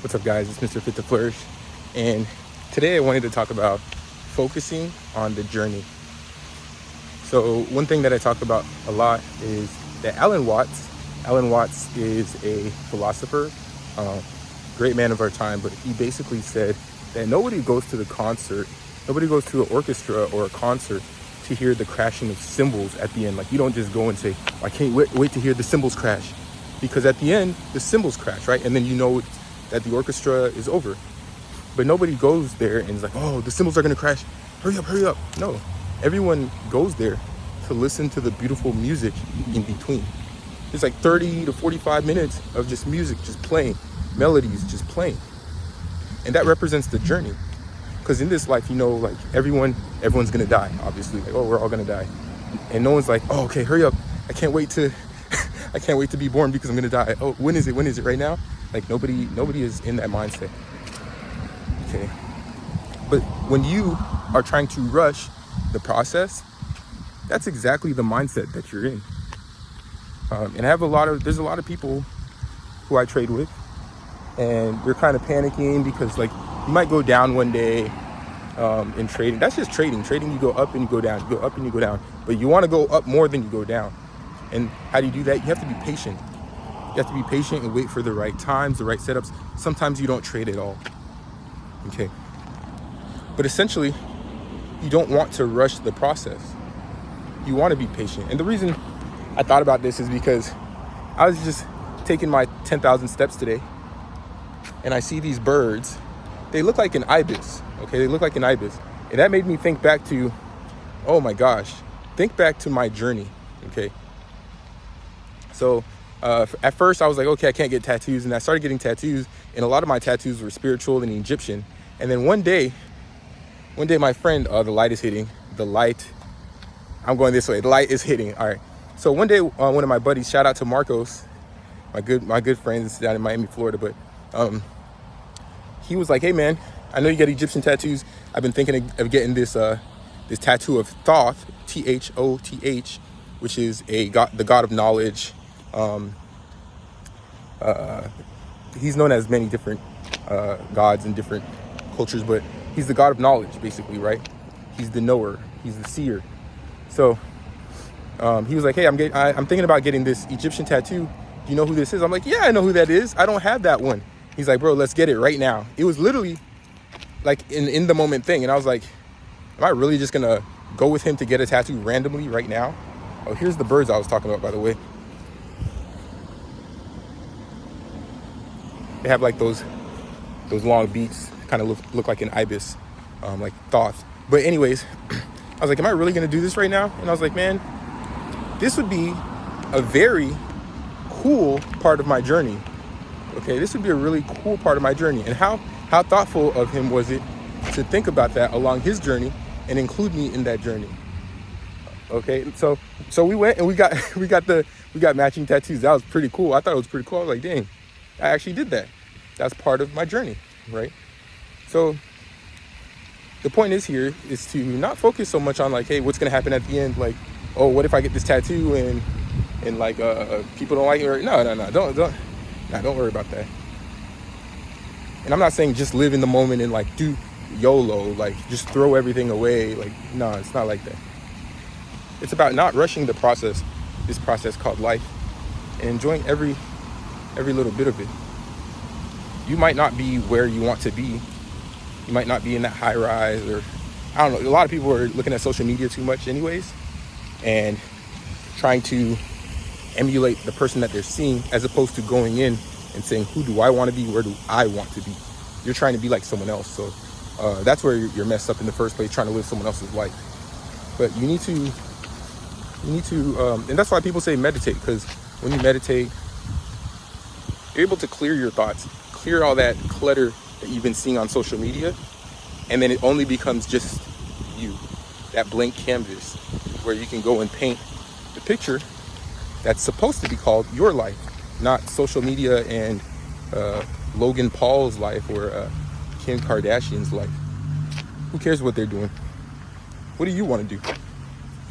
What's up, guys? It's Mr. Fit to Flourish, and today I wanted to talk about focusing on the journey. So one thing that I talk about a lot is that Alan Watts is a philosopher, great man of our time, but he basically said that nobody goes to an orchestra or a concert to hear the crashing of cymbals at the end. Like, you don't just go and say, I can't wait to hear the cymbals crash, because at the end the cymbals crash, right? And then you know that the orchestra is over. But nobody goes there and is like, oh, the cymbals are gonna crash, hurry up. No, everyone goes there to listen to the beautiful music in between. It's like 30 to 45 minutes of just music just playing, melodies just playing. And that represents the journey. Because in this life, like everyone's gonna die, obviously. Like, oh, we're all gonna die. And no one's like, oh, okay, hurry up. I can't wait to be born because I'm gonna die. Oh, when is it right now? Like, nobody is in that mindset. Okay. But when you are trying to rush the process, that's exactly the mindset that you're in. And there's a lot of people who I trade with, and they're kind of panicking because, like, you might go down one day in trading. That's just trading. Trading, you go up and you go down. You go up and you go down. But you want to go up more than you go down. And how do you do that? You have to be patient. You have to be patient and wait for the right times, the right setups. Sometimes you don't trade at all. Okay. But essentially, you don't want to rush the process. You want to be patient. And the reason I thought about this is because I was just taking my 10,000 steps today, and I see these birds. They look like an ibis. Okay, they look like an ibis. And that made me think back to, oh my gosh, think back to my journey. Okay. So at first I was like, okay, I can't get tattoos. And I started getting tattoos, and a lot of my tattoos were spiritual and Egyptian. And then one day my friend, the light is hitting. I'm going this way. The light is hitting. All right. So one day, one of my buddies, shout out to Marcos, my good friends down in Miami, Florida. But he was like, hey man, I know you get Egyptian tattoos. I've been thinking of getting this tattoo of Thoth, Thoth, which is the god of knowledge. He's known as many different gods in different cultures, but he's the god of knowledge, basically, right? He's the knower. He's the seer. So he was like, hey, I'm thinking about getting this Egyptian tattoo. Do you know who this is? I'm like, yeah, I know who that is. I don't have that one. He's like, bro, let's get it right now. It was literally like in the moment thing. And I was like, am I really just gonna go with him to get a tattoo randomly right now? Oh, here's the birds I was talking about, by the way. They have like those long beaks, kind of look like an ibis, like Thoth. But anyways, I was like, am I really gonna do this right now? And I was like, man, this would be a very cool part of my journey. Okay, this would be a really cool part of my journey. And how thoughtful of him was it to think about that along his journey and include me in that journey. Okay, so we went and we got matching tattoos. That was pretty cool. I thought it was pretty cool. I was like, dang, I actually did that. That's part of my journey, right? So the point is to not focus so much on, like, hey, what's gonna happen at the end? Like, oh, what if I get this tattoo and like people don't like it? Or no, don't worry about that. And I'm not saying just live in the moment and like do YOLO, like just throw everything away. Like, no, it's not like that. It's about not rushing the process, this process called life, and enjoying every little bit of it. You might not be where you want to be. You might not be in that high rise, or I don't know. A lot of people are looking at social media too much anyways, and trying to emulate the person that they're seeing, as opposed to going in and saying, who do I want to be? Where do I want to be? You're trying to be like someone else. So that's where you're messed up in the first place, trying to live someone else's life. But you need to, and that's why people say meditate, because when you meditate, you're able to clear your thoughts, clear all that clutter that you've been seeing on social media, and then it only becomes just you, that blank canvas where you can go and paint the picture that's supposed to be called your life, not social media and Logan Paul's life or Kim Kardashian's life. Who cares what they're doing? What do you want to do?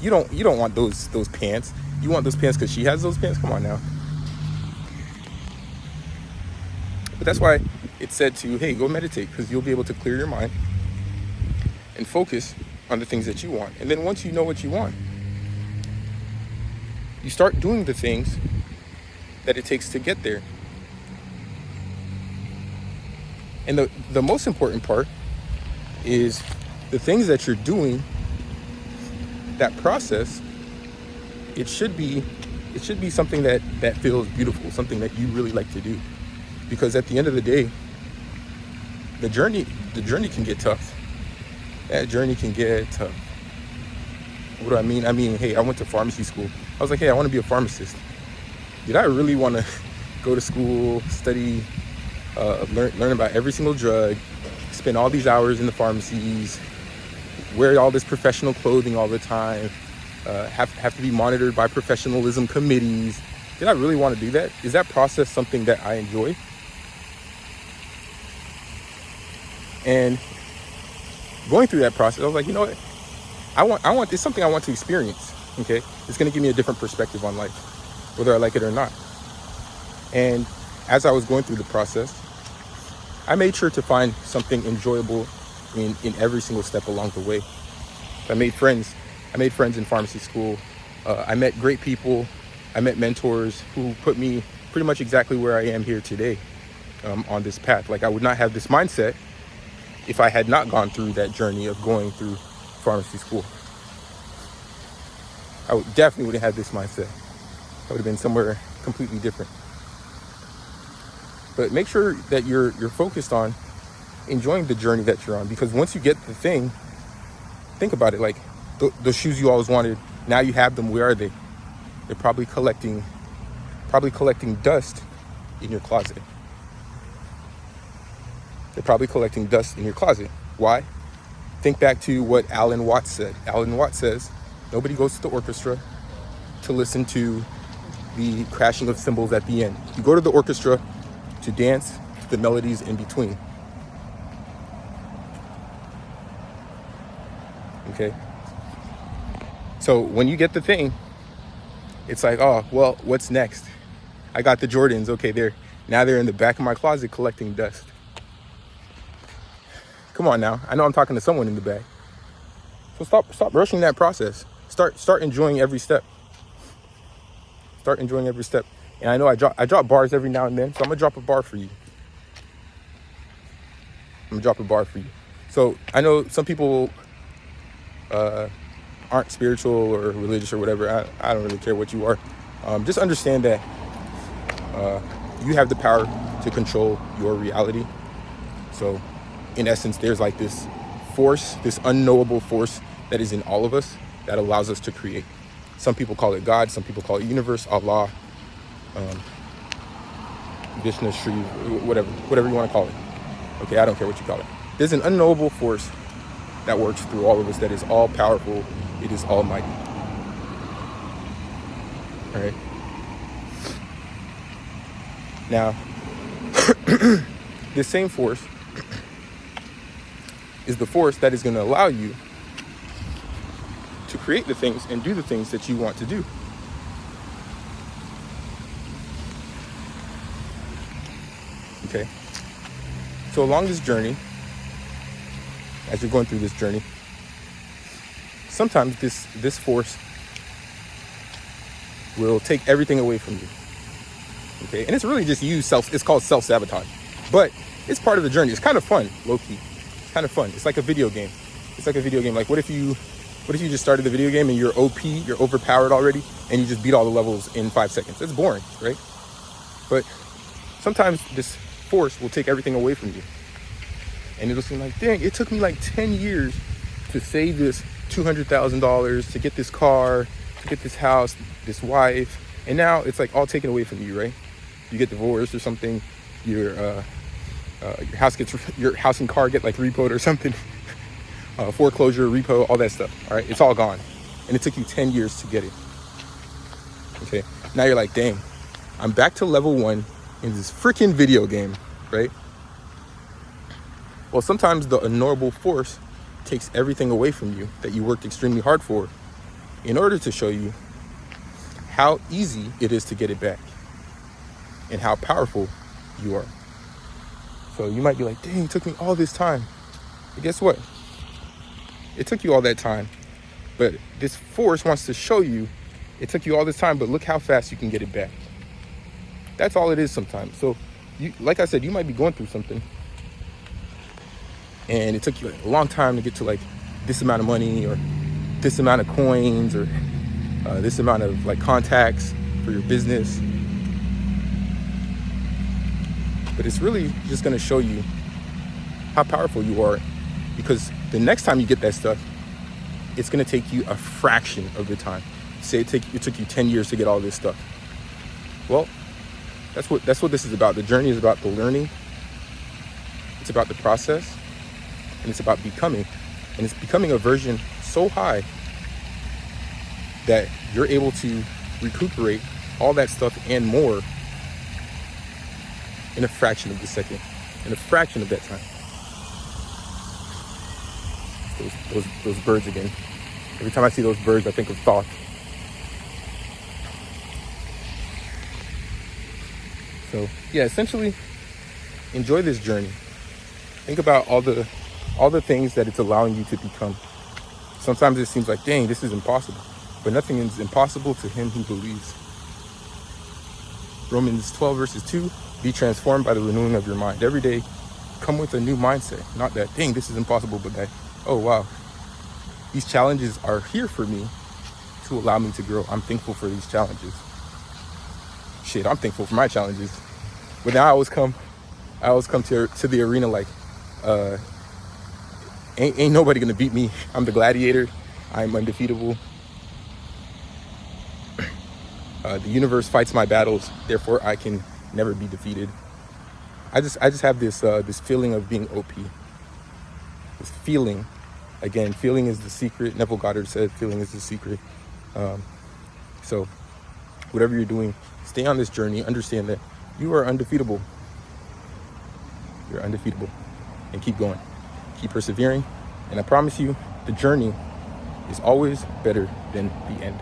You don't want those pants. You want those pants because she has those pants? Come on now. But that's why it said to, hey, go meditate, because you'll be able to clear your mind and focus on the things that you want. And then once you know what you want, you start doing the things that it takes to get there. And the most important part is the things that you're doing, that process, it should be something that feels beautiful, something that you really like to do. Because at the end of the day, the journey can get tough. That journey can get tough. What do I mean? I mean, hey, I went to pharmacy school. I was like, hey, I want to be a pharmacist. Did I really want to go to school, study, learn about every single drug, spend all these hours in the pharmacies, wear all this professional clothing all the time, have to be monitored by professionalism committees? Did I really want to do that? Is that process something that I enjoy? And going through that process, I was like, you know what? I want this, something I want to experience. Okay, it's going to give me a different perspective on life, whether I like it or not. And as I was going through the process, I made sure to find something enjoyable in every single step along the way. I made friends in pharmacy school. I met great people. I met mentors who put me pretty much exactly where I am here today, on this path. Like, I would not have this mindset if I had not gone through that journey of going through pharmacy school. I definitely wouldn't have this mindset. I would have been somewhere completely different. But make sure that you're focused on enjoying the journey that you're on, because once you get the thing, think about it. Like, those shoes you always wanted, now you have them. Where are they? They're probably collecting dust in your closet. They're probably collecting dust in your closet. Why? Think back to what Alan Watts said. Alan Watts says, nobody goes to the orchestra to listen to the crashing of cymbals at the end. You go to the orchestra to dance to the melodies in between. Okay? So when you get the thing, it's like, oh, well, what's next? I got the Jordans. Okay, they're in the back of my closet collecting dust. Come on now. I know I'm talking to someone in the back. So stop rushing that process. Start enjoying every step. Start enjoying every step. And I know I drop bars every now and then, so I'm gonna drop a bar for you. So I know some people aren't spiritual or religious or whatever. I don't really care what you are. Just understand that you have the power to control your reality. So in essence, there's like this force, this unknowable force that is in all of us that allows us to create. Some people call it God, some people call it universe, Allah, Vishnu, Shri, whatever you want to call it. Okay, I don't care what you call it. There's an unknowable force that works through all of us that is all powerful. It is almighty. All right. Now, this same force is the force that is going to allow you to create the things and do the things that you want to do. Okay. So along this journey, as you're going through this journey, sometimes this force will take everything away from you. Okay, and it's really just it's called self-sabotage. But it's part of the journey. It's kind of fun, low-key. It's kind of fun. It's like a video game. Like, what if you just started the video game and you're OP, you're overpowered already, and you just beat all the levels in 5 seconds? It's boring, right? But sometimes this force will take everything away from you. And it'll seem like, dang, it took me like 10 years to save this $200,000, to get this car, to get this house, this wife, and now it's like all taken away from you, right? You get divorced or something, your house and car get like repoed or something, foreclosure, repo, all that stuff. All right, it's all gone, and it took you 10 years to get it. Okay, now you're like, dang, I'm back to level 1 in this freaking video game, right? Well, sometimes the unknowable force takes everything away from you that you worked extremely hard for in order to show you how easy it is to get it back and how powerful you are. So you might be like, dang, it took me all this time. But guess what? It took you all that time. But this force wants to show you it took you all this time, but look how fast you can get it back. That's all it is sometimes. So, like I said, you might be going through something, and it took you a long time to get to like this amount of money or this amount of coins or this amount of like contacts for your business. But it's really just going to show you how powerful you are, because the next time you get that stuff, it's going to take you a fraction of the time. Say it took you 10 years to get all this stuff. Well, that's what this is about. The journey is about the learning. It's about the process, and it's about becoming. And it's becoming a version so high that you're able to recuperate all that stuff and more in a fraction of the second, in a fraction of that time. Those birds again. Every time I see those birds, I think of Thoth. So yeah, essentially, enjoy this journey. Think about all the things that it's allowing you to become. Sometimes it seems like, dang, this is impossible. But nothing is impossible to him who believes. Romans 12 verses 2, be transformed by the renewing of your mind. Every day, come with a new mindset. Not that, dang, this is impossible, but that, oh wow, these challenges are here for me to allow me to grow. I'm thankful for these challenges. Shit, I'm thankful for my challenges. But now I always come to the arena like, ain't nobody gonna beat me. I'm the gladiator. I'm undefeatable. The universe fights my battles, therefore I can never be defeated. I just have this feeling of being OP. This feeling, again, feeling is the secret. Neville Goddard said, "Feeling is the secret." So, whatever you're doing, stay on this journey. Understand that you are undefeatable. You're undefeatable, and keep going, keep persevering, and I promise you, the journey is always better than the end.